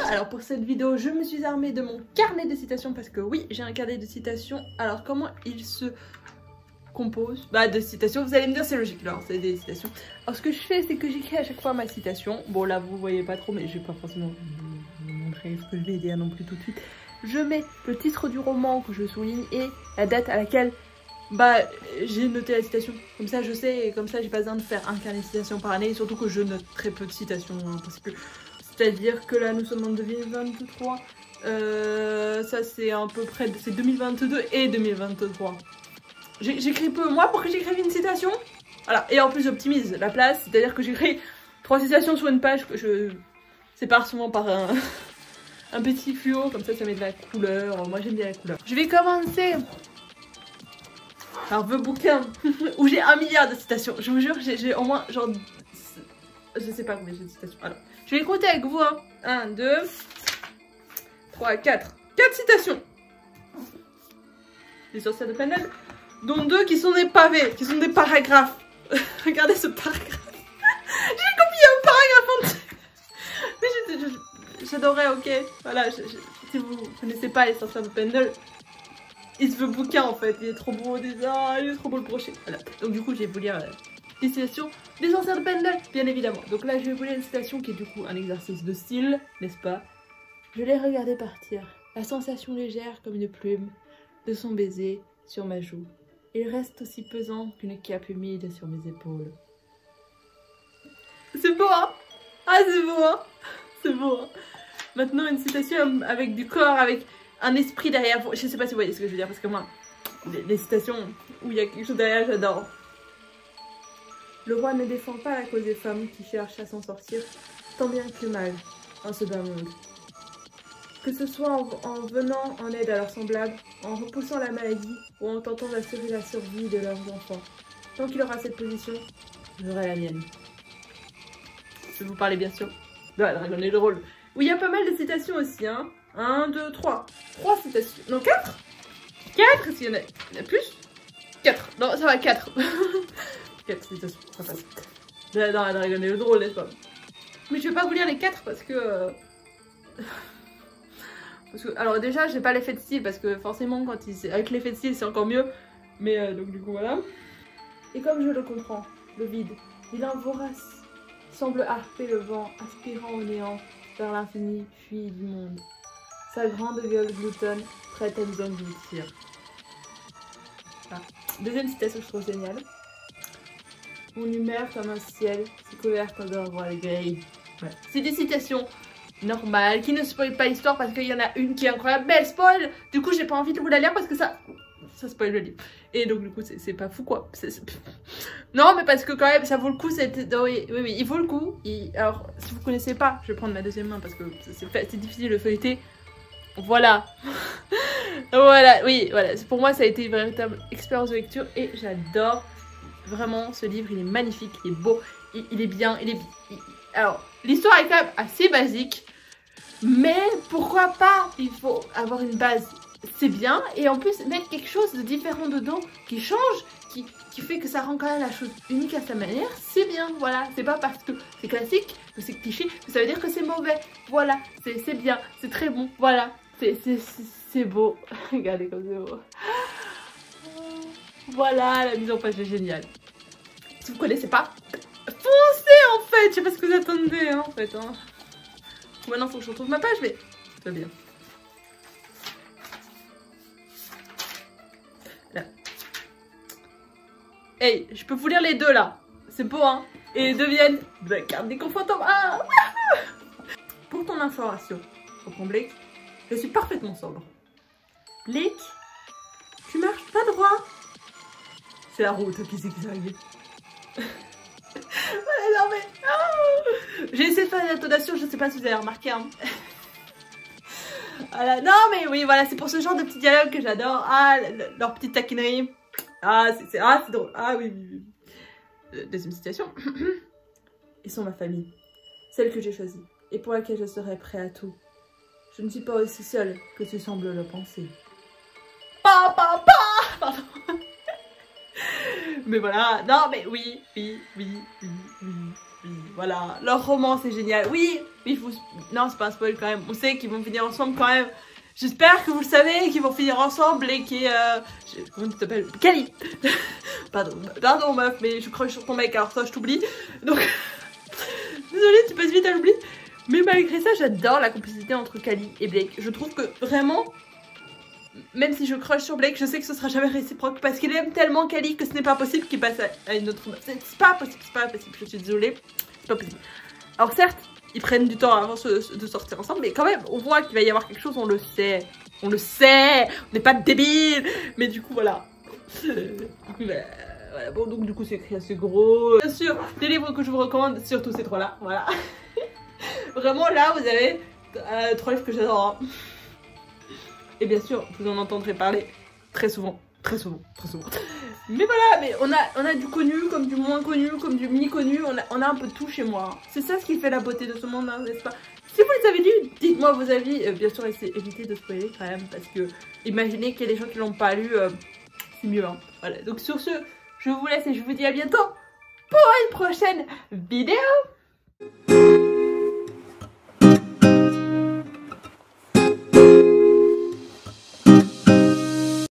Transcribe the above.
Alors pour cette vidéo, je me suis armée de mon carnet de citations parce que oui, j'ai un carnet de citations. Alors comment il se compose? Bah de citations, vous allez me dire c'est logique, alors c'est des citations. Alors ce que je fais, c'est que j'écris à chaque fois ma citation. Bon là vous voyez pas trop, mais je vais pas forcément vous montrer ce que je vais dire non plus tout de suite. Je mets le titre du roman que je souligne et la date à laquelle j'ai noté la citation. Comme ça je sais, et comme ça j'ai pas besoin de faire un carnet de citations par année. Surtout que je note très peu de citations, hein, parce que c'est-à-dire que là nous sommes en 2023. Ça c'est à peu près, c'est 2022 et 2023. J'écris peu, moi, pour que j'écrive une citation. Voilà, et en plus j'optimise la place, c'est-à-dire que j'écris 3 citations sur une page que je sépare souvent par un petit fluo, comme ça met de la couleur. Moi j'aime bien la couleur. Je vais commencer par The Bouquin, où j'ai 1 milliard de citations. Je vous jure, j'ai au moins genre... Je sais pas combien j'ai de citations. Alors, je vais les compter avec vous, hein. 1, 2, 3, 4. 4 citations. Les sorcières de Penel, dont 2 qui sont des pavés, qui sont des paragraphes. Regardez ce paragraphe. J'ai copié un paragraphe entier. Mais j'adorais, ok. Voilà, si vous connaissez pas les sorcières de Pendle, It's the Bouquin en fait. Il est trop beau déjà, il est trop beau le brochet. Voilà. Donc du coup, je vais vous lire les citations des sorcières de Pendle, bien évidemment. Donc là, je vais vous lire une citation qui est du coup un exercice de style, n'est-ce pas? Je l'ai regardé partir, la sensation légère comme une plume de son baiser sur ma joue. Il reste aussi pesant qu'une cape humide sur mes épaules. C'est beau, hein? Ah, c'est beau, hein? C'est beau, hein? Maintenant, une citation avec du corps, avec un esprit derrière. Je sais pas si vous voyez ce que je veux dire, parce que moi, les citations où il y a quelque chose derrière, j'adore. Le roi ne défend pas la cause des femmes qui cherchent à s'en sortir, tant bien que mal, en ce bas monde. Que ce soit en venant en aide à leurs semblables, en repoussant la maladie ou en tentant d'assurer la survie de leurs enfants. Tant qu'il aura cette position, j'aurai la mienne. Je vous parlais bien sûr de la dragonne et le rôle. Où il y a pas mal de citations aussi, hein. 1, 2, 3. 3 citations. Non, 4 4, est-ce qu'il y en a plus? 4. Non, ça va, 4. 4 citations, ça passe. Dans la dragonne et le drôle, n'est-ce pas? Mais je vais pas vous lire les 4 parce que... alors déjà j'ai pas l'effet de style parce que forcément quand avec l'effet de style c'est encore mieux. Mais donc du coup voilà. Et comme je le comprends, le vide, vilain vorace, semble harper le vent, aspirant au néant, vers l'infini fuit du monde. Sa grande gueule gloutonne, prête à nous engloutir. Ah. Deuxième citation que je trouve géniale. Mon humeur comme un ciel, c'est couverte d'un voile gris. Ouais. C'est des citations normales, qui ne spoilent pas l'histoire parce qu'il y en a une qui est incroyable, mais elle spoil. Du coup j'ai pas envie de vous la lire parce que ça spoil le livre. Et donc du coup c'est pas fou quoi. Non mais parce que quand même ça vaut le coup. Oui, il vaut le coup. Alors si vous connaissez pas, je vais prendre ma deuxième main parce que c'est difficile de feuilleter. Voilà. Voilà, oui, voilà. Pour moi ça a été une véritable expérience de lecture et j'adore vraiment ce livre. Il est magnifique, il est beau, il est bien, alors l'histoire est quand même assez basique. Mais pourquoi pas? Il faut avoir une base, c'est bien. Et en plus mettre quelque chose de différent dedans, qui change, qui fait que ça rend quand même la chose unique à sa manière, c'est bien, voilà. C'est pas parce que c'est classique, que c'est cliché, que ça veut dire que c'est mauvais. Voilà, c'est bien, c'est très bon, voilà. C'est beau. Regardez comme c'est beau. Voilà, la mise en page est géniale. Si vous connaissez pas, foncez en fait. Je sais pas ce que vous attendez hein, en fait. Hein. Maintenant faut que je retrouve ma page, mais c'est bien. Là. Hey, je peux vous lire les deux là. C'est beau hein. Et les deux viennent de la carte des confrontants. Ah. Pour ton information, reprend Blake, je suis parfaitement sobre. Blake, tu marches pas droit. C'est la route qui zigzague. Non mais... Oh, j'ai essayé de faire une intonation, je sais pas si vous avez remarqué. Hein. Voilà. Non mais oui, voilà, c'est pour ce genre de petits dialogues que j'adore. Ah, leur petite taquinerie. Ah, c'est drôle. Ah oui, oui, oui. Deuxième citation. Ils sont ma famille. Celle que j'ai choisie. Et pour laquelle je serai prêt à tout. Je ne suis pas aussi seule que tu sembles le penser. Pardon. Mais voilà, non mais oui, voilà, leur romance est génial. Oui, Mais il faut... Non, c'est pas un spoil quand même. On sait qu'ils vont finir ensemble quand même. J'espère que vous le savez, qu'ils vont finir ensemble et qu'ils... Comment tu t'appelles? Kali. Pardon meuf, mais je crush sur ton mec, alors ça je t'oublie. Donc... Désolée, tu passes vite à l'oubli. Mais malgré ça, j'adore la complicité entre Kali et Blake. Je trouve que vraiment... Même si je crush sur Blake, je sais que ce sera jamais réciproque parce qu'il aime tellement Kali que ce n'est pas possible qu'il passe à une autre meuf. C'est pas possible, je suis désolée. C'est pas possible. Alors certes, ils prennent du temps avant de sortir ensemble, mais quand même, on voit qu'il va y avoir quelque chose, on le sait. On le sait, on n'est pas débiles. Mais du coup, voilà. Voilà. Bon, donc du coup, c'est écrit assez gros. Bien sûr, les livres que je vous recommande, surtout ces trois-là. Voilà. Vraiment, là, vous avez 3 livres que j'adore. Hein. Et bien sûr, vous en entendrez parler très souvent. Très souvent. Mais voilà, mais on a du connu, comme du moins connu, comme du mi-connu. On a un peu de tout chez moi. C'est ça ce qui fait la beauté de ce monde, hein, n'est-ce pas? Si vous les avez lus, dites-moi vos avis. Bien sûr, évitez de spoiler quand même. Parce que imaginez qu'il y a des gens qui l'ont pas lu. C'est mieux. Hein. Voilà. Donc sur ce, je vous laisse et je vous dis à bientôt pour une prochaine vidéo.